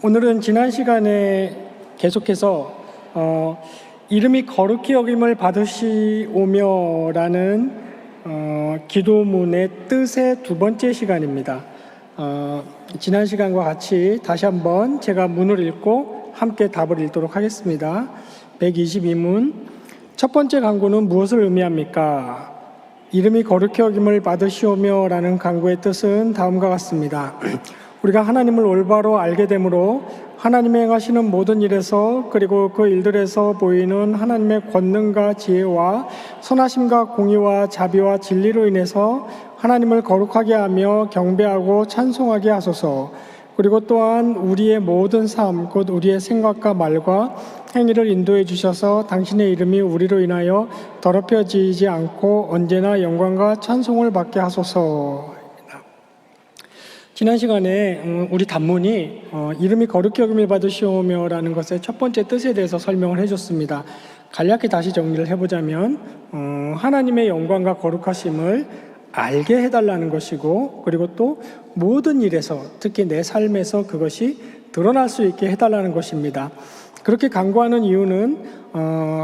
오늘은 지난 시간에 계속해서 이름이 거룩히 여김을 받으시오며라는 기도문의 뜻의 두 번째 시간입니다. 지난 시간과 같이 다시 한번 제가 문을 읽고 함께 답을 읽도록 하겠습니다. 122문. 첫 번째 간구는 무엇을 의미합니까? 이름이 거룩히 여김을 받으시오며 라는 간구의 뜻은 다음과 같습니다. 우리가 하나님을 올바로 알게 되므로 하나님의 행하시는 모든 일에서 그리고 그 일들에서 보이는 하나님의 권능과 지혜와 선하심과 공의와 자비와 진리로 인해서 하나님을 거룩하게 하며 경배하고 찬송하게 하소서. 그리고 또한 우리의 모든 삶, 곧 우리의 생각과 말과 행위를 인도해 주셔서 당신의 이름이 우리로 인하여 더럽혀지지 않고 언제나 영광과 찬송을 받게 하소서. 지난 시간에 우리 단문이 이름이 거룩히 여김을 받으시오며라는 것의 첫 번째 뜻에 대해서 설명을 해줬습니다. 간략히 다시 정리를 해보자면 하나님의 영광과 거룩하심을 알게 해달라는 것이고, 그리고 또 모든 일에서 특히 내 삶에서 그것이 드러날 수 있게 해달라는 것입니다. 그렇게 간구하는 이유는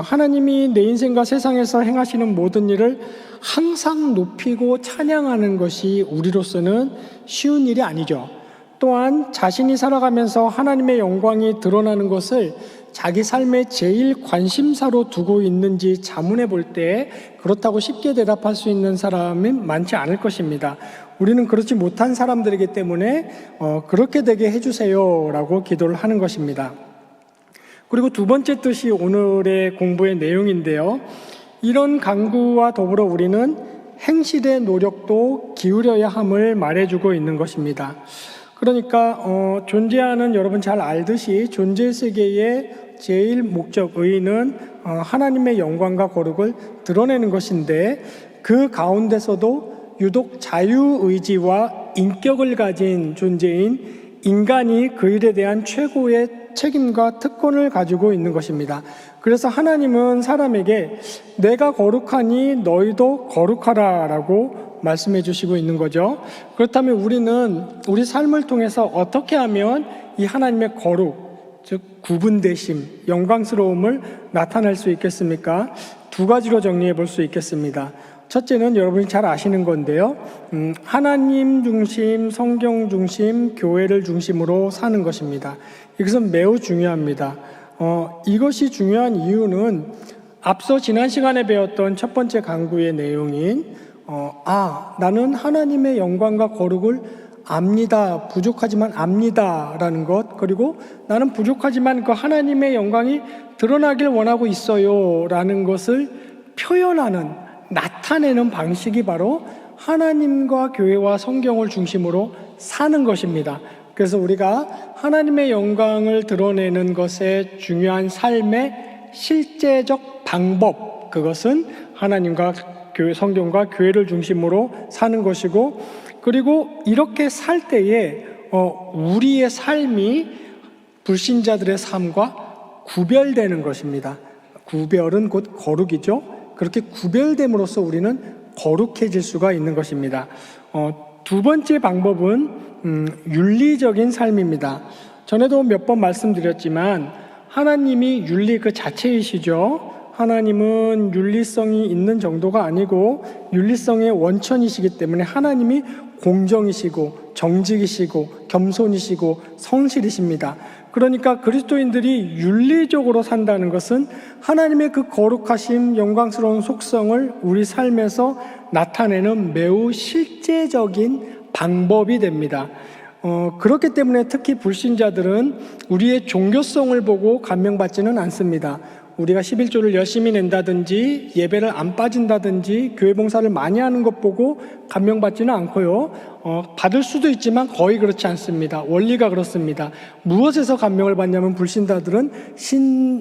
하나님이 내 인생과 세상에서 행하시는 모든 일을 항상 높이고 찬양하는 것이 우리로서는 쉬운 일이 아니죠. 또한 자신이 살아가면서 하나님의 영광이 드러나는 것을 자기 삶의 제일 관심사로 두고 있는지 자문해 볼 때 그렇다고 쉽게 대답할 수 있는 사람은 많지 않을 것입니다. 우리는 그렇지 못한 사람들이기 때문에 그렇게 되게 해주세요 라고 기도를 하는 것입니다. 그리고 두 번째 뜻이 오늘의 공부의 내용인데요. 이런 간구와 더불어 우리는 행실의 노력도 기울여야 함을 말해주고 있는 것입니다. 그러니까 존재하는, 여러분 잘 알듯이 존재 세계의 제일 목적, 의의는 하나님의 영광과 거룩을 드러내는 것인데, 그 가운데서도 유독 자유의지와 인격을 가진 존재인 인간이 그 일에 대한 최고의 책임과 특권을 가지고 있는 것입니다. 그래서 하나님은 사람에게 내가 거룩하니 너희도 거룩하라 라고 말씀해 주시고 있는 거죠. 그렇다면 우리는 우리 삶을 통해서 어떻게 하면 이 하나님의 거룩, 즉 구분되심, 영광스러움을 나타낼 수 있겠습니까? 두 가지로 정리해 볼 수 있겠습니다. 첫째는 여러분이 잘 아시는 건데요. 하나님 중심, 성경 중심, 교회를 중심으로 사는 것입니다. 이것은 매우 중요합니다. 이것이 중요한 이유는 앞서 지난 시간에 배웠던 첫 번째 간구의 내용인 나는 하나님의 영광과 거룩을 압니다. 부족하지만 압니다. 라는 것, 그리고 나는 부족하지만 그 하나님의 영광이 드러나길 원하고 있어요. 라는 것을 표현하는, 나타내는 방식이 바로 하나님과 교회와 성경을 중심으로 사는 것입니다. 그래서 우리가 하나님의 영광을 드러내는 것의 중요한 삶의 실제적 방법, 그것은 하나님과 교회, 성경과 교회를 중심으로 사는 것이고, 그리고 이렇게 살 때에 우리의 삶이 불신자들의 삶과 구별되는 것입니다. 구별은 곧 거룩이죠. 그렇게 구별됨으로써 우리는 거룩해질 수가 있는 것입니다. 두 번째 방법은 윤리적인 삶입니다. 전에도 몇 번 말씀드렸지만 하나님이 윤리 그 자체이시죠. 하나님은 윤리성이 있는 정도가 아니고 윤리성의 원천이시기 때문에 하나님이 공정이시고 정직이시고 겸손이시고 성실이십니다. 그러니까 그리스도인들이 윤리적으로 산다는 것은 하나님의 그 거룩하심, 영광스러운 속성을 우리 삶에서 나타내는 매우 실제적인 방법이 됩니다. 그렇기 때문에 특히 불신자들은 우리의 종교성을 보고 감명받지는 않습니다. 우리가 11조를 열심히 낸다든지 예배를 안 빠진다든지 교회 봉사를 많이 하는 것 보고 감명받지는 않고요. 받을 수도 있지만 거의 그렇지 않습니다. 원리가 그렇습니다. 무엇에서 감명을 받냐면 불신자들은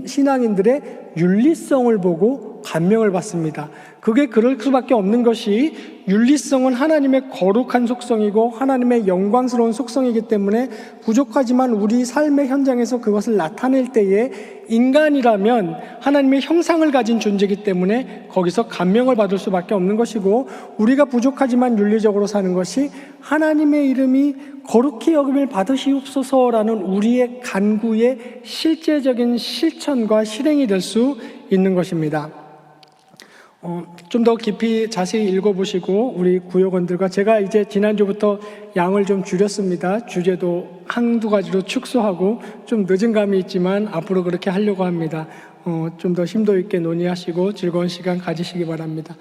신앙인들의 윤리성을 보고 감명을 받습니다. 그게 그럴 수밖에 없는 것이 윤리성은 하나님의 거룩한 속성이고 하나님의 영광스러운 속성이기 때문에 부족하지만 우리 삶의 현장에서 그것을 나타낼 때에 인간이라면 하나님의 형상을 가진 존재이기 때문에 거기서 감명을 받을 수밖에 없는 것이고, 우리가 부족하지만 윤리적으로 사는 것이 하나님의 이름이 거룩히 여김을 받으시옵소서라는 우리의 간구의 실제적인 실천과 실행이 될 수 있는 것입니다. 좀 더 깊이 자세히 읽어보시고 우리 구역원들과 제가 이제 지난주부터 양을 좀 줄였습니다. 주제도 한두 가지로 축소하고 좀 늦은 감이 있지만 앞으로 그렇게 하려고 합니다. 좀 더 심도 있게 논의하시고 즐거운 시간 가지시기 바랍니다.